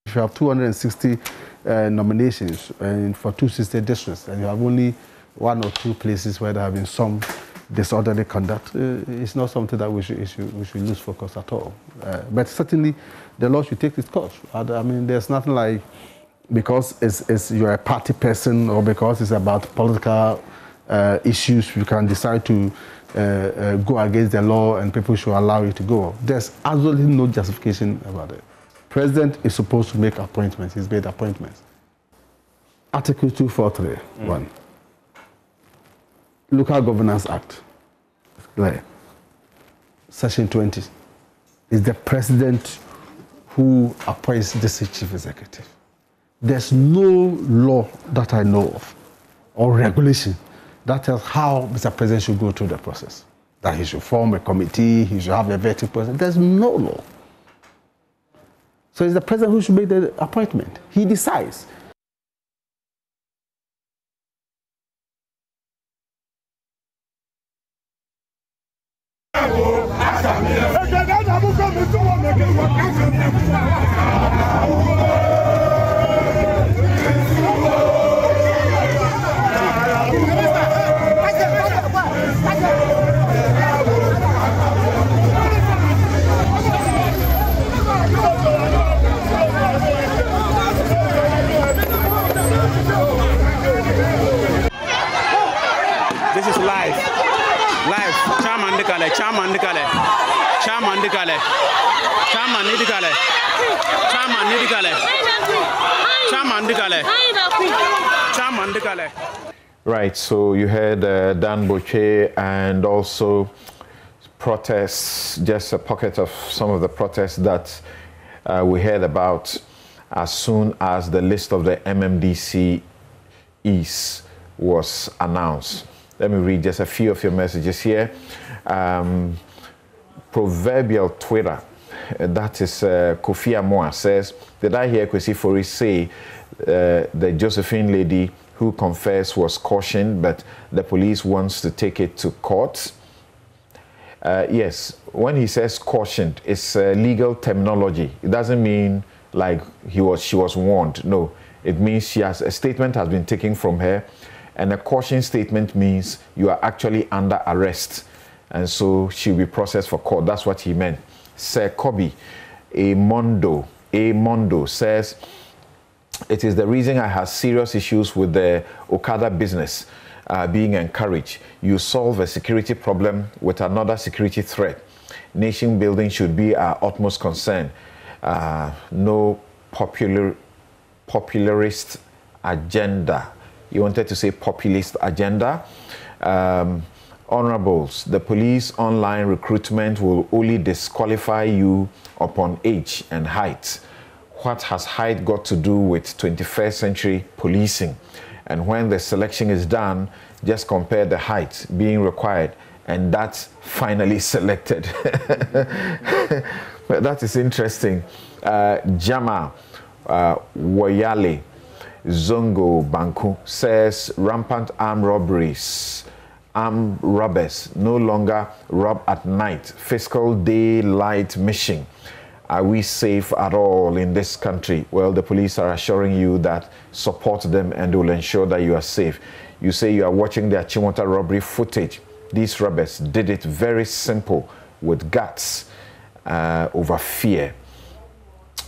If you have 260 nominations and for 260 districts, and you have only 1 or 2 places where there have been some disorderly conduct, it's not something that we should lose focus at all. But certainly, the law should take its course. I mean, there's nothing like because you're a party person or because it's about political issues, you can decide to go against the law and people should allow you to go. There's absolutely no justification about it. President is supposed to make appointments. He's made appointments. Article 243(1). Local Governance Act. Clear. Section 20. Is the president who appoints the chief executive. There's no law that I know of or regulation that tells how Mr. President should go through the process. That he should form a committee, he should have a vetting process. There's no law. So it's the president who should make the appointment. He decides. This is live. Right, so you heard Dan Boche and also protests, just a pocket of some of the protests that we heard about as soon as the list of the MMDCEs was announced. Let me read just a few of your messages here. Proverbial Twitter, that is Kofi Amoa, says, did I hear Kwesi Fori say the Josephine lady who confessed was cautioned, but the police wants to take it to court? Yes, when he says cautioned, it's legal terminology. It doesn't mean like she was warned. No, it means a statement has been taken from her, and a caution statement means you are actually under arrest, and so she'll be processed for court. That's what he meant. Sir Kobe A Mondo says, it is the reason I have serious issues with the Okada business being encouraged. You solve a security problem with another security threat. Nation building should be our utmost concern. No popularist agenda. You wanted to say populist agenda. Honorables, the police online recruitment will only disqualify you upon age and height. What has height got to do with 21st century policing? And when the selection is done, just compare the height being required and that's finally selected. But that is interesting. Jama Woyale Zongo Banku says rampant armed robbers no longer rob at night. Fiscal daylight mission. Are we safe at all in this country? Well, the police are assuring you that support them and will ensure that you are safe. You say you are watching the Achimota robbery footage. These robbers did it very simple with guts over fear.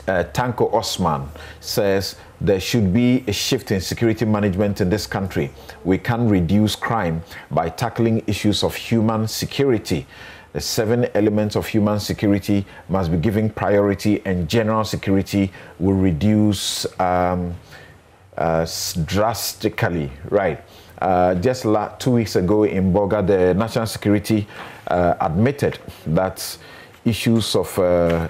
Tanko Osman says there should be a shift in security management in this country. We can reduce crime by tackling issues of human security. The 7 elements of human security must be given priority, and general security will reduce drastically. Right. Just 2 weeks ago in Boga, the National Security admitted that issues of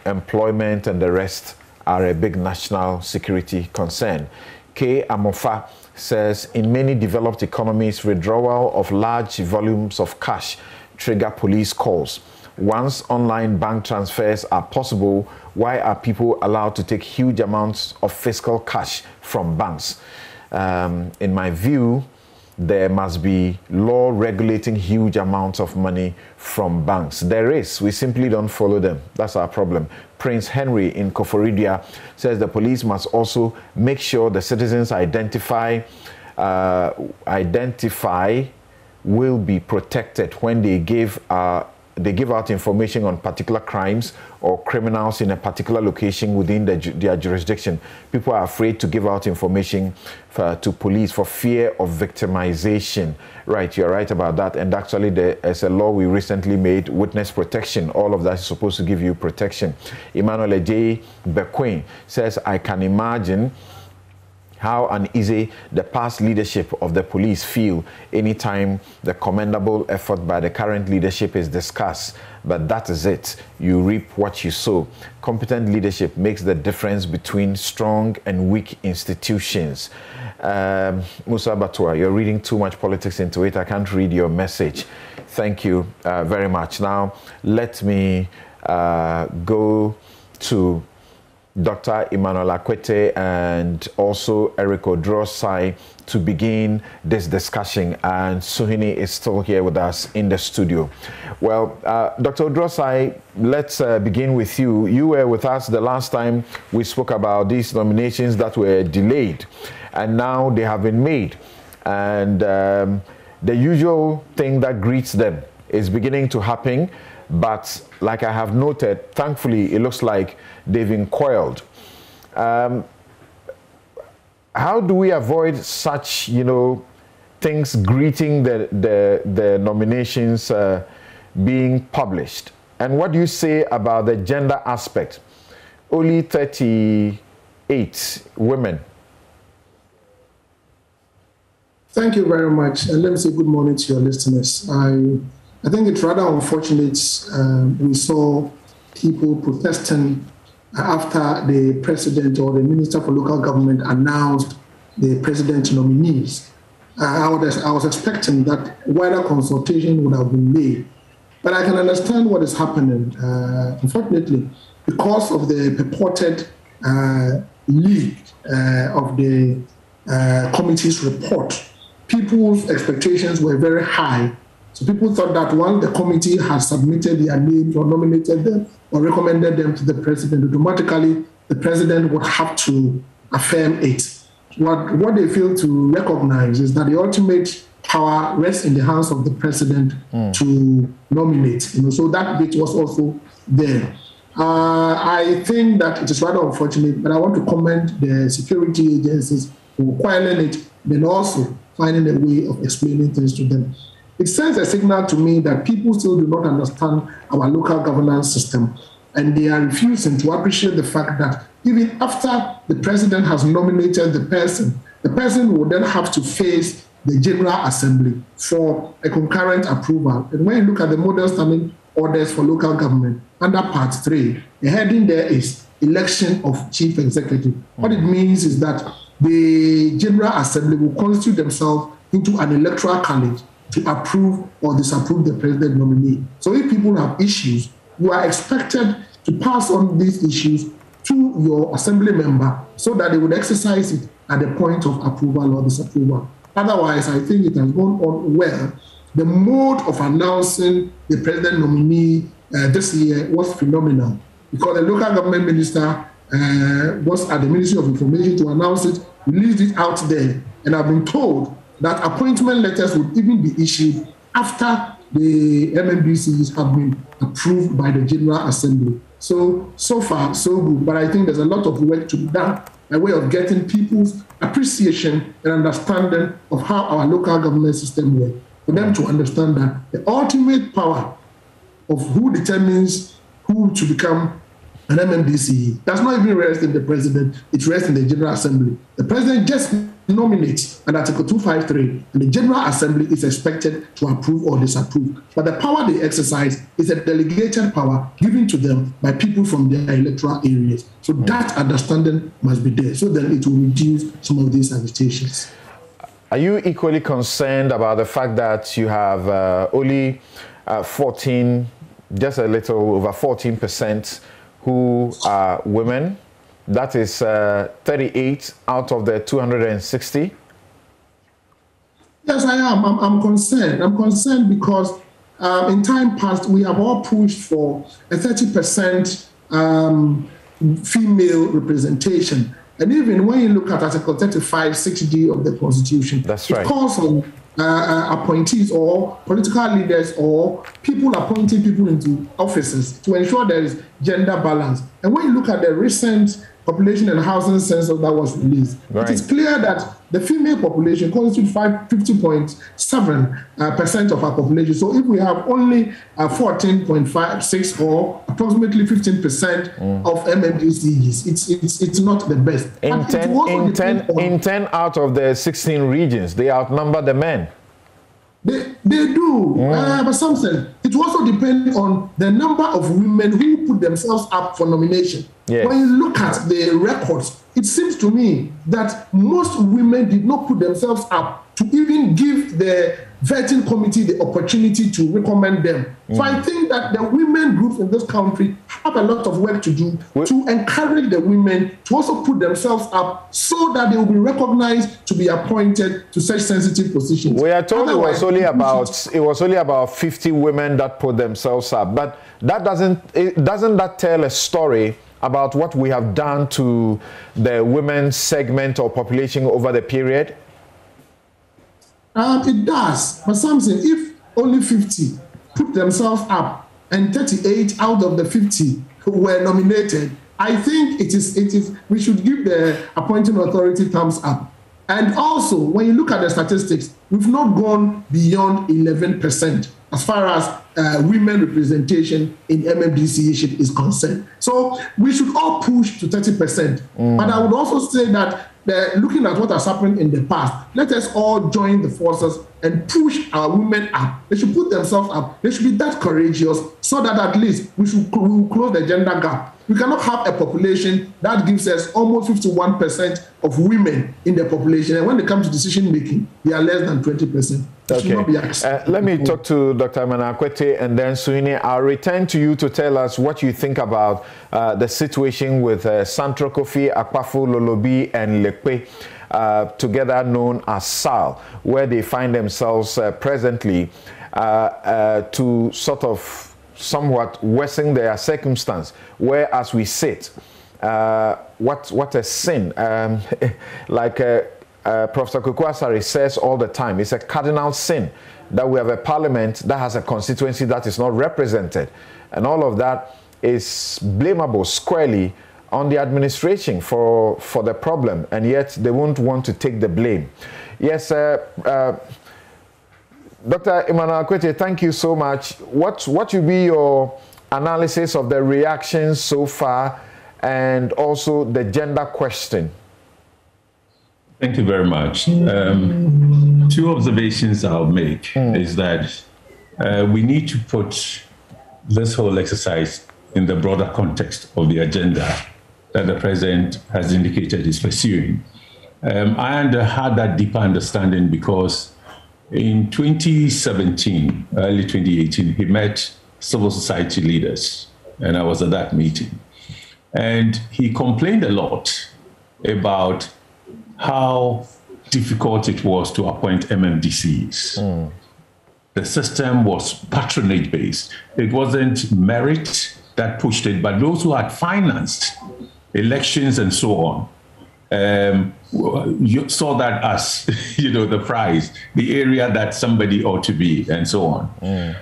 employment and the rest are a big national security concern. K. Amofa says, in many developed economies, withdrawal of large volumes of cash trigger police calls. Once online bank transfers are possible, why are people allowed to take huge amounts of fiscal cash from banks? In my view, there must be law regulating huge amounts of money from banks. There is. We simply don't follow them. That's our problem. Prince Henry in Koforidua says the police must also make sure the citizens identify will be protected when they give out information on particular crimes or criminals in a particular location within their jurisdiction. People are afraid to give out information to police for fear of victimization. Right, you're right about that. And actually, there's a law we recently made, witness protection. All of that is supposed to give you protection. Emmanuel J. Bequin says, I can imagine how uneasy the past leadership of the police feel anytime the commendable effort by the current leadership is discussed. But that is it. You reap what you sow. Competent leadership makes the difference between strong and weak institutions. Musa Batua, you're reading too much politics into it. I can't read your message. Thank you very much. Now, let me go to Dr. Emmanuel Akwete and also Eric Odrosai to begin this discussion. And Suhuyini is still here with us in the studio. Well, Dr. Odrosai, let's begin with you. You were with us the last time we spoke about these nominations that were delayed, and now they have been made. And the usual thing that greets them is beginning to happen. But like I have noted, thankfully, it looks like they've been coiled. How do we avoid such, things greeting the nominations being published? And what do you say about the gender aspect? Only 38 women. Thank you very much. And let me say good morning to your listeners. I think it's rather unfortunate we saw people protesting after the president or the minister for local government announced the president's nominees. I was expecting that wider consultation would have been made. But I can understand what is happening. Unfortunately, because of the purported leak of the committee's report, people's expectations were very high. So people thought that once the committee has submitted their names or nominated them or recommended them to the president, automatically the president would have to affirm it. What they fail to recognize is that the ultimate power rests in the hands of the president to nominate. So that bit was also there. I think that it is rather unfortunate, but I want to commend the security agencies for quelling it, then also finding a way of explaining things to them. It sends a signal to me that people still do not understand our local governance system, and they are refusing to appreciate the fact that even after the president has nominated the person will then have to face the General Assembly for a concurrent approval. And when you look at the model standing orders for local government, under Part 3, the heading there is election of chief executive. What it means is that the General Assembly will constitute themselves into an electoral college to approve or disapprove the president nominee. So if people have issues, you are expected to pass on these issues to your assembly member so that they would exercise it at the point of approval or disapproval. Otherwise, I think it has gone on well. The mode of announcing the president nominee this year was phenomenal because the local government minister was at the Ministry of Information to announce it, released it out there, and I've been told that appointment letters would even be issued after the MMDCEs have been approved by the General Assembly. So far, so good. But I think there's a lot of work to be done, a way of getting people's appreciation and understanding of how our local government system works, for them to understand that the ultimate power of who determines who to become an MMDCE does not even rest in the president, it rests in the General Assembly. The president just nominates under Article 253, and the General Assembly is expected to approve or disapprove. But the power they exercise is a delegated power given to them by people from their electoral areas. So that understanding must be there, so that it will reduce some of these agitations. Are you equally concerned about the fact that you have only 14, just a little over 14% who are women? That is 38 out of the 260? Yes, I am. I'm concerned. I'm concerned because in time past, we have all pushed for a 30% female representation. And even when you look at Article 35, 6D of the Constitution, it calls on appointees or political leaders or people appointing people into offices to ensure there is gender balance. And when you look at the recent population and housing census that was released, it is clear that the female population constitutes 50.7% of our population. So if we have only 14.56 or approximately 15% of MMDCEs, it's not the best. In 10 out of the 16 regions, they outnumber the men. They do, but something. It also depends on the number of women who put themselves up for nomination. Yes. When you look at the records, it seems to me that most women did not put themselves up to even give the vetting committee the opportunity to recommend them. So I think that the women groups in this country have a lot of work to do to encourage the women to also put themselves up so that they will be recognized to be appointed to such sensitive positions. We are told it was only about 50 women that put themselves up, but that doesn't that tell a story about what we have done to the women's segment or population over the period? It does, but something, if only 50 put themselves up and 38 out of the 50 were nominated, I think we should give the appointing authority thumbs up. And also, when you look at the statistics, we've not gone beyond 11% as far as women representation in MMDCE is concerned. So we should all push to 30%. But I would also say that looking at what has happened in the past, let us all join the forces and push our women up. They should put themselves up. They should be that courageous so that at least we will close the gender gap. We cannot have a population that gives us almost 51% of women in the population. And when it comes to decision making, they are less than 20%. Okay. Let me talk to Dr. Amanakwete and then Suhuyini. I'll return to you to tell us what you think about the situation with Santro Kofi, Akpafo, Lolobi, and Lekpe, together known as SAL, where they find themselves presently to sort of somewhat worsen their circumstance, where as we sit, what a sin, like Professor Kukwasari says all the time, it's a cardinal sin that we have a parliament that has a constituency that is not represented. And all of that is blamable squarely on the administration for the problem, and yet they won't want to take the blame. Yes, Dr. Emmanuel Akwete, thank you so much. What will be your analysis of the reactions so far and also the gender question? Thank you very much. Two observations I'll make is that we need to put this whole exercise in the broader context of the agenda that the president has indicated is pursuing. I had that deeper understanding because in 2017, early 2018, he met civil society leaders, and I was at that meeting. And he complained a lot about how difficult it was to appoint MMDCs. The system was patronage-based. It wasn't merit that pushed it, but those who had financed elections and so on, you saw that as, the prize, the area that somebody ought to be, and so on.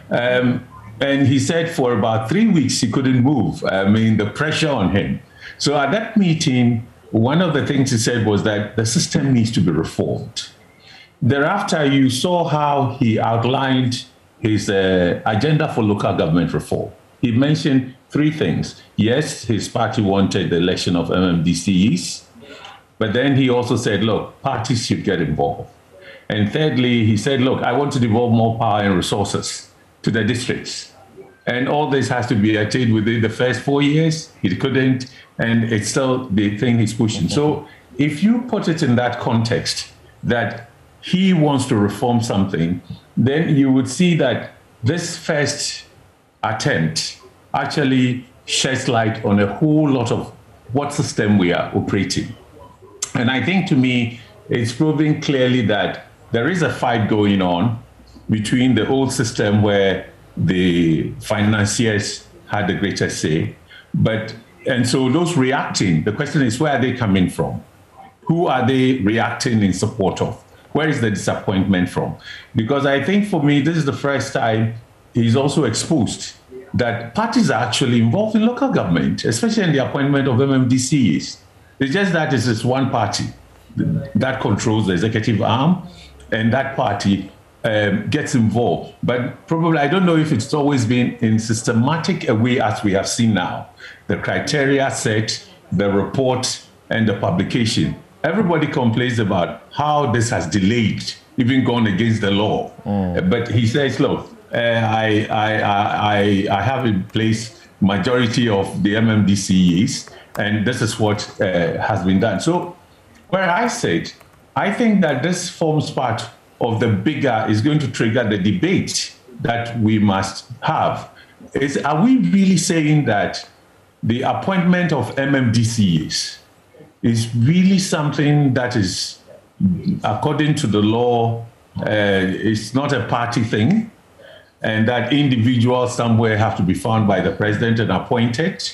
And he said for about 3 weeks he couldn't move. I mean, the pressure on him. So at that meeting, one of the things he said was that the system needs to be reformed. Thereafter, you saw how he outlined his agenda for local government reform. He mentioned 3 things. Yes, his party wanted the election of MMDCEs, but then he also said, look, parties should get involved. And thirdly, he said, look, I want to devolve more power and resources to the districts. And all this has to be attained within the first 4 years. He couldn't, and it's still the thing he's pushing. So if you put it in that context, that he wants to reform something, then you would see that this first attempt actually sheds light on a whole lot of what system we are operating. And I think, to me, it's proving clearly that there is a fight going on between the old system where the financiers had the greatest say, and so those reacting, the question is, where are they coming from? Who are they reacting in support of? Where is the disappointment from? Because I think for me, this is the first time he's also exposed that parties are actually involved in local government, especially in the appointment of MMDCEs. It's just that it's just one party that controls the executive arm, and that party gets involved. But probably, I don't know if it's always been in systematic a way as we have seen now. The criteria set, the report, and the publication. Everybody complains about how this has delayed, even gone against the law. But he says, look, I have in place majority of the MMDCEs, and this is what has been done. So where I said, I think that this forms part of the bigger, is going to trigger the debate that we must have. Are we really saying that the appointment of MMDCEs is really something that is, according to the law, it's not a party thing, and that individuals somewhere have to be found by the president and appointed?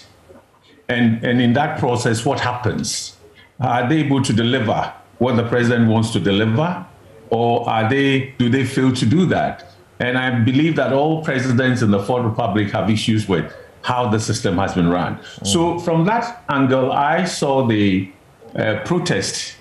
And in that process, what happens? Are they able to deliver what the president wants to deliver? Or do they fail to do that? And I believe that all presidents in the Fourth Republic have issues with how the system has been run. So from that angle, I saw the protest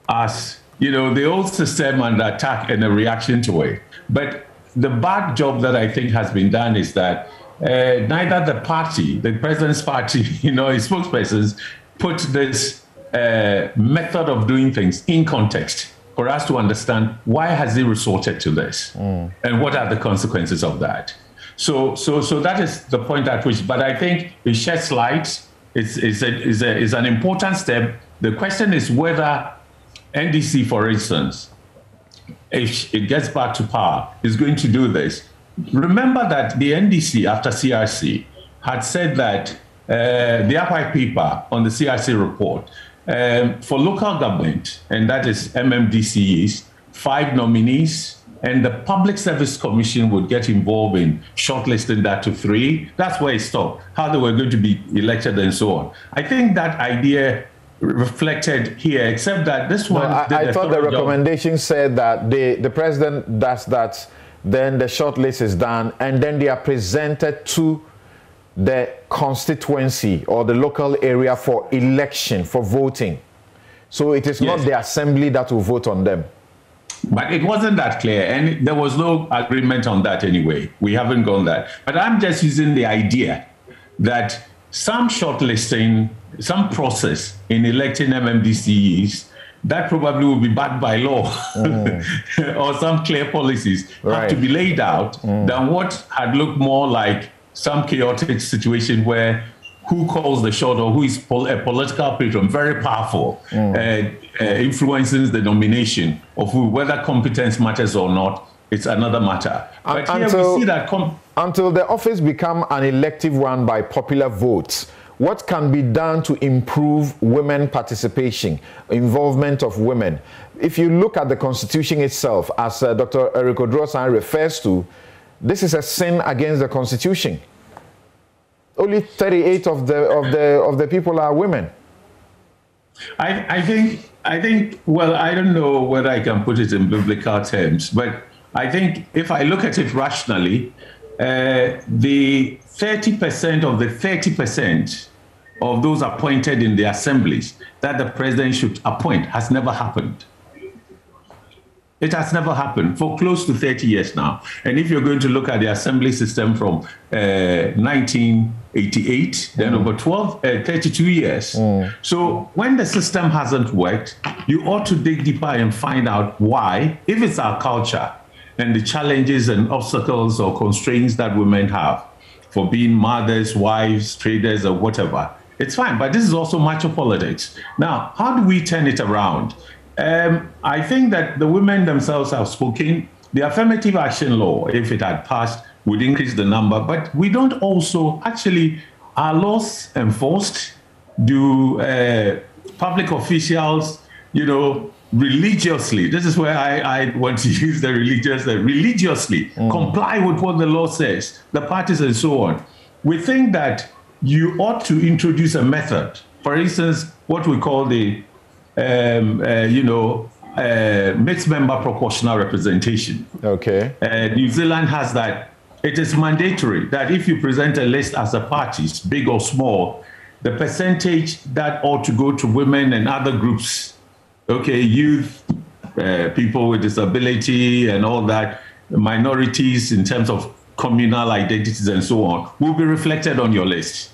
as, the old system and the attack and a reaction to it. But the bad job that I think has been done is that neither the party, the president's party, his spokespersons, put this method of doing things in context for us to understand why has he resorted to this and what are the consequences of that. So that is the point at which, but I think it sheds light. It's an important step. The question is whether NDC, for instance, if it gets back to power, is going to do this. Remember that the NDC, after CRC, had said that the white paper on the CRC report, for local government, and that is MMDCEs, 5 nominees, and the Public Service Commission would get involved in shortlisting that to 3. That's where it stopped, how they were going to be elected and so on. I think that idea reflected here, except that this one... I thought the recommendation said that the president does that, then the shortlist is done, and then they are presented to the constituency or the local area for election, for voting. So it is not the assembly that will vote on them. But it wasn't that clear, and there was no agreement on that anyway. We haven't gone that. But I'm just using the idea that some shortlisting, some process in electing MMDCEs, that probably will be backed by law or some clear policies have to be laid out than what had looked more like some chaotic situation where who calls the shot or who is a political patron, very powerful, influences the nomination of who, whether competence matters or not, it's another matter. But here we see that until the office become an elective one by popular votes, what can be done to improve women participation, involvement of women? If you look at the Constitution itself, as Dr. Eric Odrosan refers to, this is a sin against the Constitution. Only 38 of the people are women. I think, well, I don't know whether I can put it in biblical terms, but I think if I look at it rationally, the 30% of the 30% of those appointed in the assemblies that the president should appoint has never happened. It has never happened for close to 30 years now. And if you're going to look at the assembly system from 1988, then over 32 years. So when the system hasn't worked, you ought to dig deeper and find out why, if it's our culture and the challenges and obstacles or constraints that women have for being mothers, wives, traders, or whatever. It's fine, but this is also macho politics. Now, how do we turn it around? I think that the women themselves have spoken. The affirmative action law, if it had passed, would increase the number. But we don't also, actually, are laws enforced? Do public officials, religiously, this is where I want to use the religiously comply with what the law says, the parties and so on. We think that you ought to introduce a method. For instance, what we call the, mixed member proportional representation. Okay. New Zealand has that. It is mandatory that if you present a list as a party, big or small, the percentage that ought to go to women and other groups, okay, youth, people with disability and all that, minorities in terms of communal identities and so on, will be reflected on your list.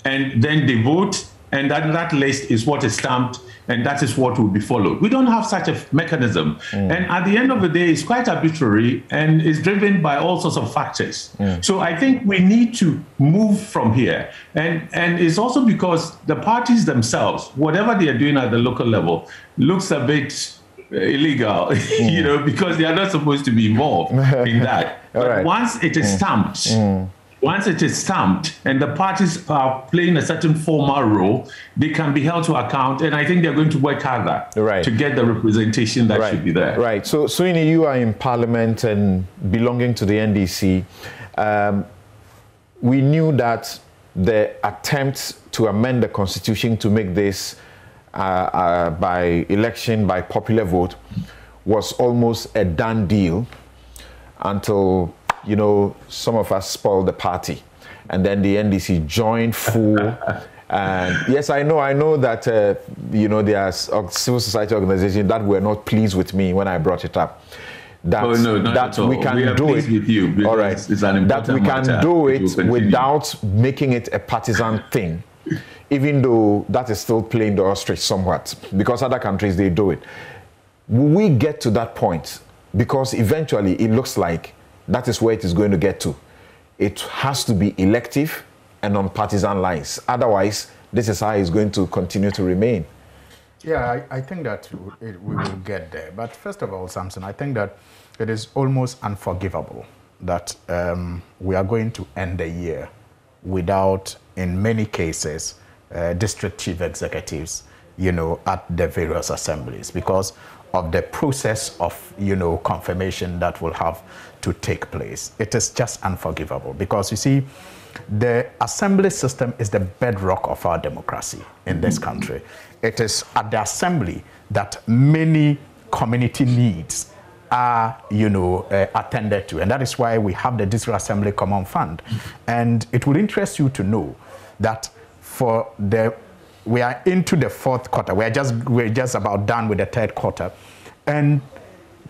And then they vote, and that list is what is stamped, and that is what will be followed. We don't have such a mechanism. And at the end of the day, it's quite arbitrary and is driven by all sorts of factors. So I think we need to move from here. And it's also because the parties themselves, whatever they are doing at the local level, looks a bit illegal, because they are not supposed to be involved in that. But once it is stamped, and the parties are playing a certain formal role, they can be held to account, and I think they're going to work harder to get the representation that should be there. Right. So, Suhuyini, you are in Parliament and belonging to the NDC. We knew that the attempt to amend the Constitution to make this by election, by popular vote, was almost a done deal until some of us spoiled the party, and then the NDC joined full. And yes, I know that there are civil society organizations that were not pleased with me when I brought it up. That we can do it. With you, all right, it's an that we can do it without making it a partisan thing, even though that is still playing the ostrich somewhat, because other countries, they do it. Will we get to that point? Because eventually it looks like that is where it is going to get to. It has to be elective and on partisan lines. Otherwise, this is how it's going to continue to remain. Yeah, I think that we will get there. But first of all, Samson, I think that it is almost unforgivable that we are going to end the year without, in many cases, district chief executives, at the various assemblies, because of the process of, confirmation that will have to take place. It is just unforgivable because, you see, the assembly system is the bedrock of our democracy in this country. It is at the assembly that many community needs are, attended to. And that is why we have the District Assembly Common Fund. And it would interest you to know that we are into the fourth quarter. We're just about done with the third quarter. And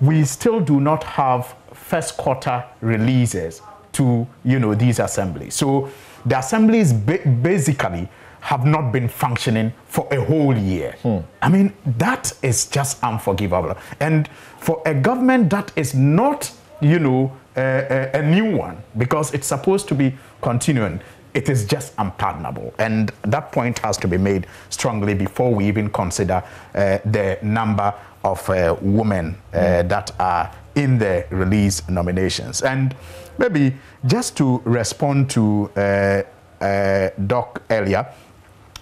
we still do not have first quarter releases to, these assemblies. So the assemblies basically have not been functioning for a whole year. I mean, that is just unforgivable. And for a government that is not, a new one, because it's supposed to be continuing, it is just unpardonable. And that point has to be made strongly before we even consider the number of women that are in the release nominations. And maybe just to respond to Doc earlier,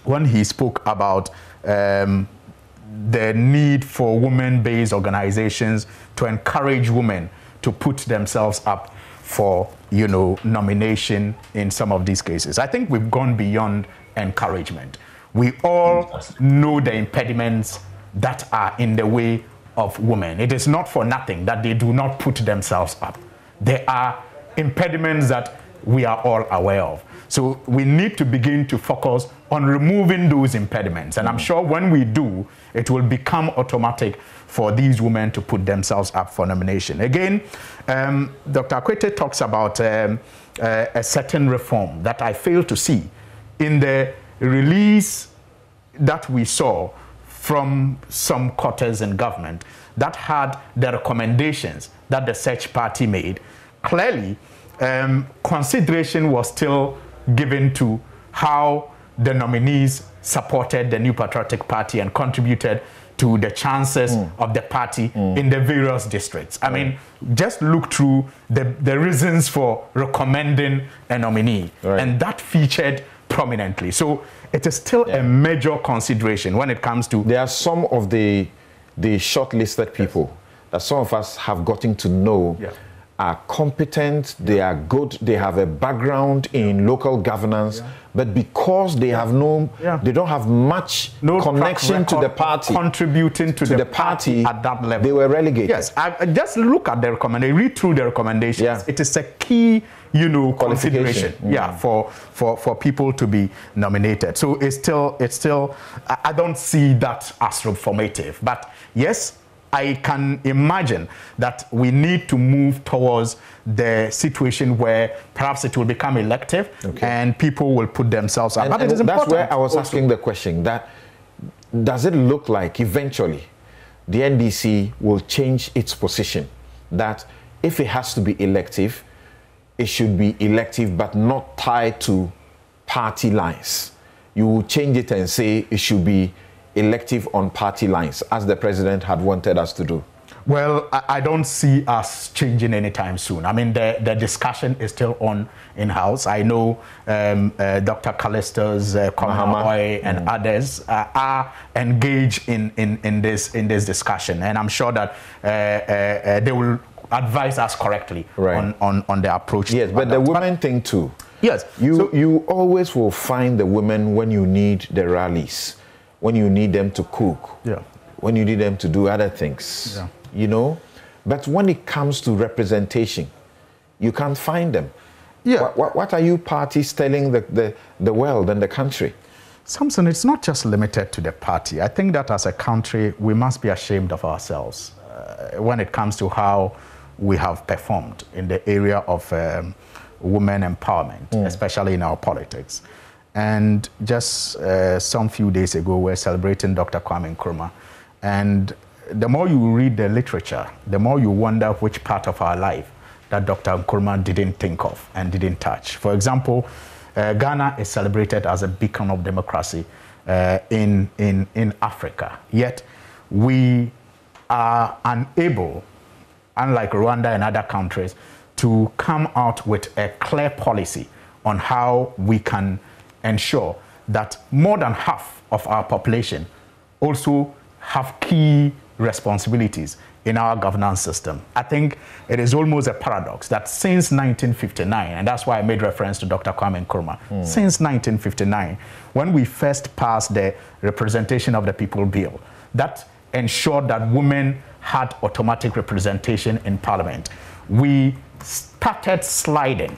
when he spoke about the need for women-based organizations to encourage women to put themselves up for, nomination in some of these cases. I think we've gone beyond encouragement. We all know the impediments that are in the way of women. It is not for nothing that they do not put themselves up. There are impediments that we are all aware of. So we need to begin to focus on removing those impediments. And I'm sure when we do, it will become automatic for these women to put themselves up for nomination. Again, Dr. Akwete talks about a certain reform that I fail to see in the release that we saw from some quarters in government that had the recommendations that the search party made. Clearly, consideration was still given to how the nominees supported the New Patriotic Party and contributed to the chances of the party in the various districts. I mean, just look through the reasons for recommending a nominee, and that featured prominently. So it is still a major consideration when it comes to... There are some of the the shortlisted people that some of us have gotten to know are competent, they are good, they have a background in local governance, but because they have they don't have much connection to the party, contributing to the party at that level, they were relegated. Yes, I just look at the recommendation, read through the recommendations. Yeah. It is a key, consideration, for people to be nominated. So it's still, I don't see that as reformative. But yes, I can imagine that we need to move towards the situation where perhaps it will become elective and people will put themselves out. But it is important. That's where I was asking the question, that does it look like eventually the NDC will change its position, that if it has to be elective, it should be elective but not tied to party lines? You will change it and say it should be elective on party lines, as the president had wanted us to do? Well, I don't see us changing anytime soon. I mean, the discussion is still on in-house. I know Dr. Callisto's, Komahoy and others are engaged in this discussion, and I'm sure that they will advise us correctly on the approach. Yes, but the women thing too. Yes. You always will find the women when you need the rallies, when you need them to cook, when you need them to do other things, But when it comes to representation, you can't find them. What are you parties telling the world and the country? Samson, it's not just limited to the party. I think that as a country, we must be ashamed of ourselves when it comes to how we have performed in the area of women empowerment, especially in our politics. And just some few days ago, we're celebrating Dr. Kwame Nkrumah. And the more you read the literature, the more you wonder which part of our life that Dr. Nkrumah didn't think of and didn't touch. For example, Ghana is celebrated as a beacon of democracy in Africa. Yet we are unable, unlike Rwanda and other countries, to come out with a clear policy on how we can ensure that more than half of our population also have key responsibilities in our governance system. I think it is almost a paradox that since 1959, and that's why I made reference to Dr. Kwame Nkrumah, since 1959, when we first passed the Representation of the People Bill, that ensured that women had automatic representation in Parliament, we started sliding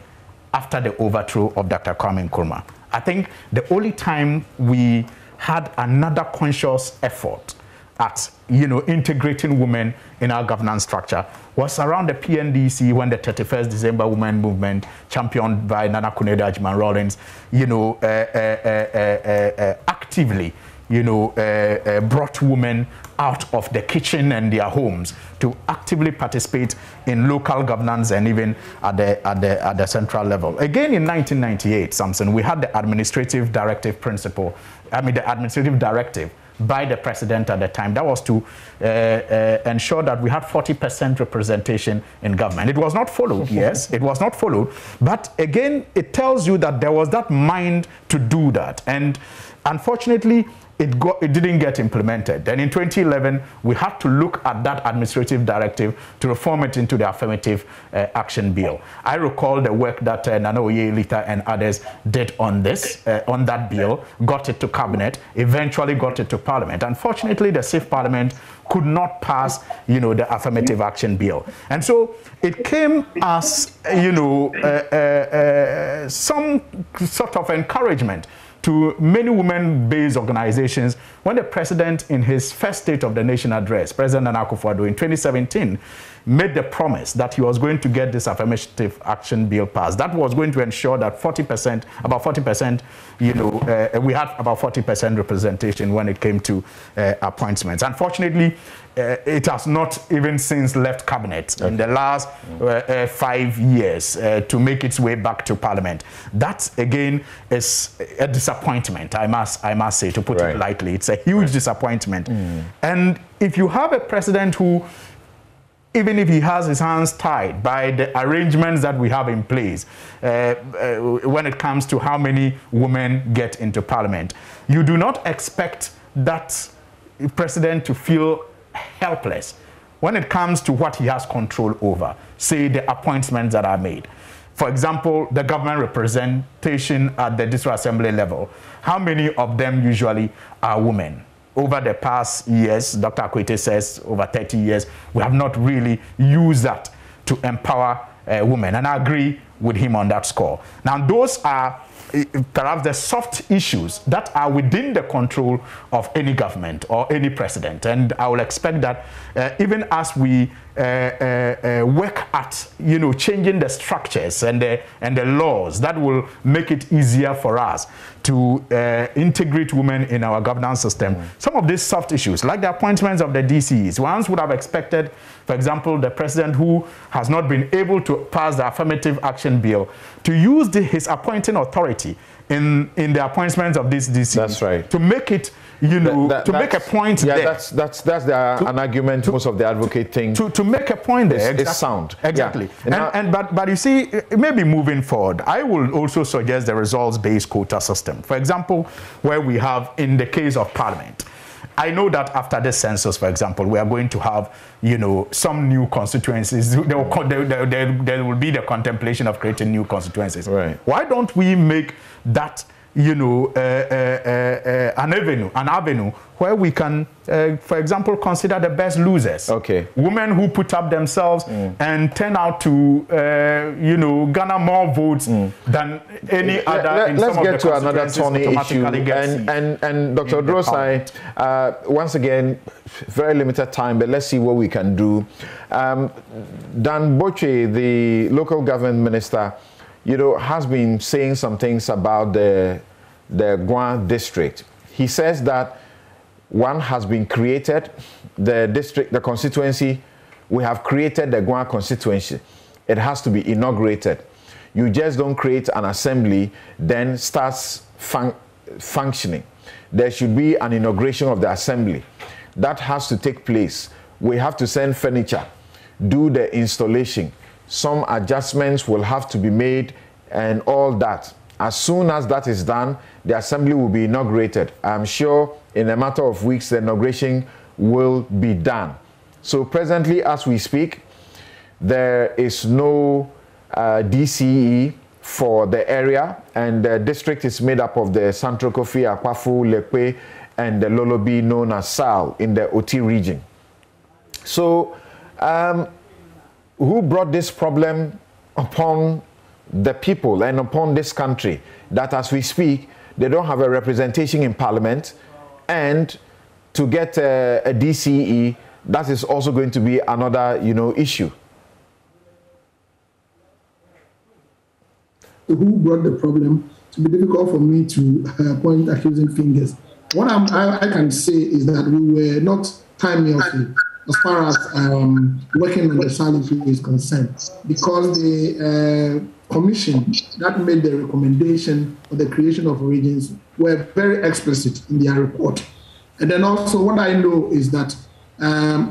after the overthrow of Dr. Kwame Nkrumah. I think the only time we had another conscious effort at integrating women in our governance structure was around the PNDC, when the 31st December Women Movement, championed by Nana Kunedo Ajman Rawlings, actively brought women out of the kitchen and their homes to actively participate in local governance and even at the central level. Again, in 1998, Samson, we had the administrative directive principle. The administrative directive by the president at the time. That was to ensure that we had 40% representation in government. It was not followed, yes, it was not followed. But again, it tells you that there was that mind to do that. And unfortunately, it didn't get implemented. Then in 2011, we had to look at that administrative directive to reform it into the affirmative action bill. I recall the work that Nana Oyelita and others did on this, on that bill, got it to cabinet, eventually got it to parliament. Unfortunately, the Safe Parliament could not pass, the affirmative action bill. And so it came as, some sort of encouragement to many women-based organizations when the president, in his first State of the Nation address, President Nana Akufo-Addo in 2017, made the promise that he was going to get this affirmative action bill passed. That was going to ensure that about 40%, we had about 40% representation when it came to appointments. Unfortunately, it has not even since left cabinet in the last 5 years to make its way back to parliament. That again is a disappointment, I must say, to put it lightly. It's a huge disappointment. And if you have a president who, even if he has his hands tied by the arrangements that we have in place when it comes to how many women get into parliament, you do not expect that president to feel helpless when it comes to what he has control over, say the appointments that are made. For example, the government representation at the district assembly level, how many of them usually are women? Over the past years, Dr. Akwete says over 30 years, we have not really used that to empower women. And I agree with him on that score. Now, those are perhaps the soft issues that are within the control of any government or any president. And I will expect that even as we work at, changing the structures and the laws that will make it easier for us to integrate women in our governance system. Some of these soft issues, like the appointments of the DCEs, ones would have expected, for example, the president who has not been able to pass the affirmative action bill to use his appointing authority in the appointments of these DCEs. That's right. To make it, to make a point there. That's an argument most of the advocate think. To make a point there. Exactly. It's sound. Exactly. Yeah. But you see, maybe moving forward, I will also suggest the results-based quota system. For example, where we have, in the case of Parliament, I know that after the census, for example, we are going to have, some new constituencies. There will be the contemplation of creating new constituencies. Right. Why don't we make that, an avenue where we can, for example, consider the best losers. Okay. Women who put up themselves and turn out to, garner more votes than any other. Let's get to another thorny issue. And Dr. Drosai, once again, very limited time, but let's see what we can do. Dan Boche, the local government minister, has been saying some things about the Gwan district. He says that one has been created, the constituency, we have created the Gwan constituency. It has to be inaugurated. You just don't create an assembly, then starts functioning. There should be an inauguration of the assembly. That has to take place. We have to send furniture, do the installation. Some adjustments will have to be made and all that. As soon as that is done, the assembly will be inaugurated. I'm sure in a matter of weeks, the inauguration will be done. So presently, as we speak, there is no DCE for the area, and the district is made up of the Central Kofi, Akwafu, Lekwe, and the Lolobi, known as Sal, in the Oti region. So, who brought this problem upon the people and upon this country, that as we speak, they don't have a representation in Parliament, and to get a DCE, that is also going to be another, issue. Who brought the problem? It will be difficult for me to point accusing fingers. What I can say is that we were not timely as far as working on the SAL issue is concerned, because the commission that made the recommendation for the creation of regions were very explicit in their report. And then also what I know is that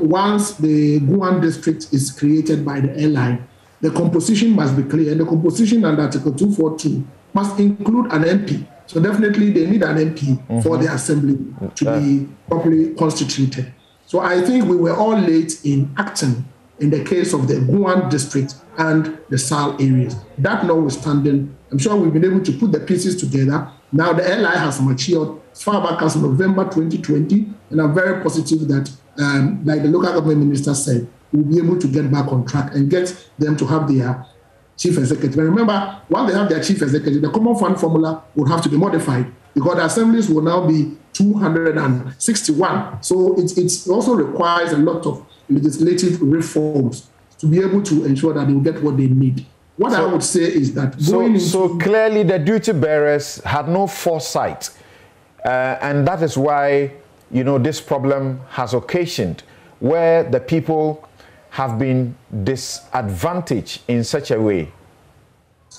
once the Guan district is created by the airline, the composition must be clear. The composition under Article 242 must include an MP. So definitely they need an MP for the assembly to be properly constituted. So I think we were all late in acting in the case of the Guan district and the SAL areas. That notwithstanding, I'm sure we've been able to put the pieces together. Now the LI has matured as far back as November 2020, and I'm very positive that, like the local government minister said, we'll be able to get back on track and get them to have their chief executive. And remember, once they have their chief executive, the common fund formula will have to be modified, because the assemblies will now be 261. So it also requires a lot of legislative reforms to be able to ensure that they will get what they need. What I would say is that so clearly the duty bearers had no foresight, and that is why this problem has occasioned, where the people have been disadvantaged in such a way.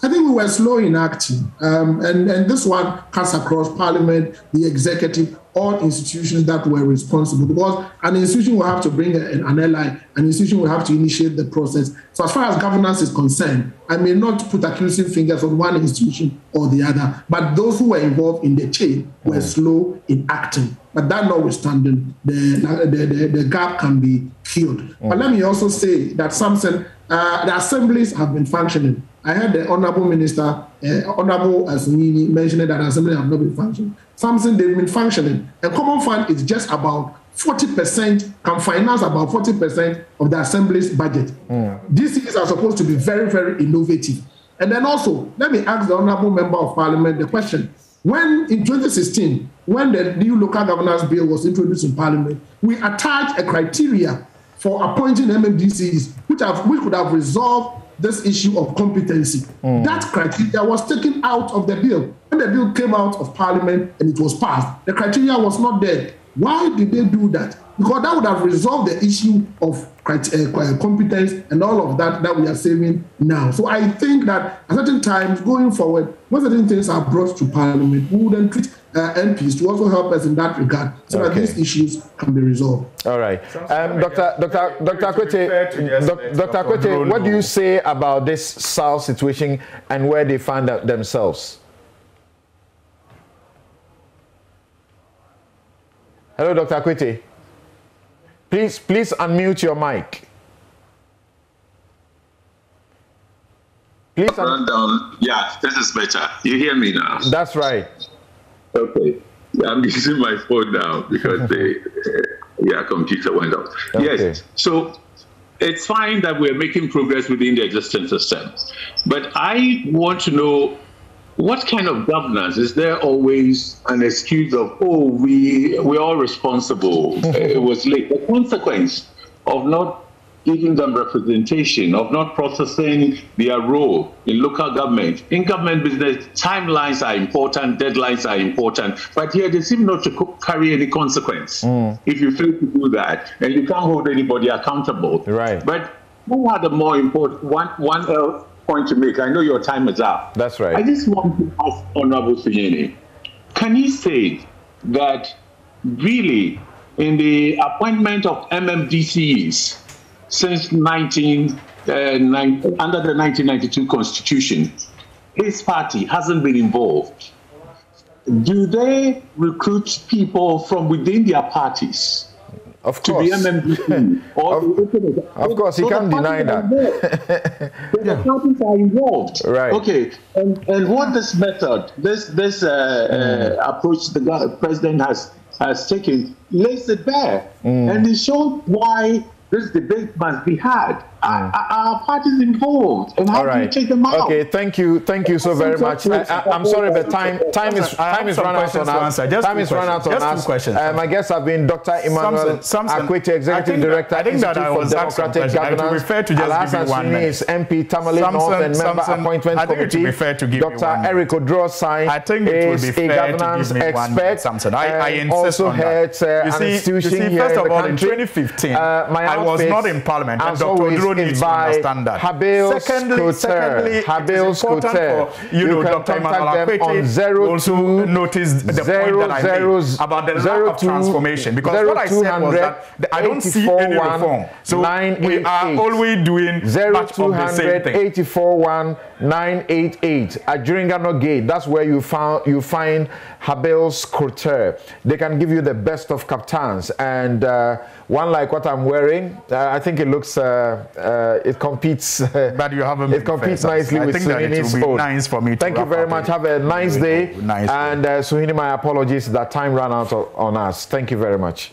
I think we were slow in acting, and this one cuts across Parliament, the executive, all institutions that were responsible, because an institution will have to bring an ally, an institution will have to initiate the process. So as far as governance is concerned, I may not put accusing fingers on one institution or the other, but those who were involved in the chain were slow in acting. But that notwithstanding, the gap can be filled. But let me also say that Samson, the assemblies have been functioning. I heard the Honorable Minister, Honorable Suhuyini, mentioning that assemblies have not been functioning. Something they've been functioning. A common fund is just about 40%, can finance about 40% of the assembly's budget. These things are supposed to be very, very innovative. And then also, let me ask the Honorable Member of Parliament the question. When in 2016, when the new local governance bill was introduced in Parliament, we attached a criteria for appointing MMDCEs, which could have resolved this issue of competency. That criteria was taken out of the bill. When the bill came out of Parliament and it was passed, the criteria was not there. Why did they do that? Because that would have resolved the issue of competence and all of that we are saving now. So I think that at certain times going forward, when certain things are brought to Parliament, we would then treat MPs to also help us in that regard, so that these issues can be resolved. All right, Dr. Akwete, what do you say about this SAL situation and where they find themselves? Hello, Dr. Akwete. Please unmute your mic. Please. Yeah, this is better. You hear me now? That's right. Okay. I'm using my phone now because the computer went off. Okay. Yes. So it's fine that we're making progress within the existing system, but I want to know, what kind of governance? Is there always an excuse of, oh, we're all responsible, it was late? The consequence of not giving them representation, of not processing their role in local government. In government business, timelines are important, deadlines are important, but here they seem not to carry any consequence if you fail to do that, and you can't hold anybody accountable. Right. But who had a more important one point to make? I know your time is up. That's right. I just want to ask Honorable Suhuyini, can you say that really in the appointment of MMDCEs since under the 1992 Constitution, his party hasn't been involved? Do they recruit people from within their parties? Of course. To be MMDC? Of course, he can't deny that. The parties are involved. Right. Okay. And what this method, this approach the president has taken, lays it bare. And it shows why this debate must be had. Our parties involved, and how do you take them out? Okay, thank you so very much. I'm sorry, but time is run out on us. Time is run out on us. My guests have been Dr. Emmanuel Akwete, Executive Director, Institute for Democratic Governance. Alhassan Suhuyini is MP, Tamale North and Member Appointment Committee. Dr. Eric Odrosai is a governance expert and also heads an institution here in the country. In 2015, I was not in Parliament, and Dr. Is by Habeels Secondly, Habeels Couture. You can contact them on 02 notice the point that I made about the lack of transformation, because what I said was that I don't see any reform. So we are always doing much of the same thing. 841 988 at Juringano Gate. That's where you find Habeels Couture. They can give you the best of kaftans, and one like what I'm wearing, I think it looks it competes. But you haven't. It competes nicely with Suhuyini's own. Nice for me. Thank you very much. Have a nice day. And Suhuyini, my apologies that time ran out on us. Thank you very much.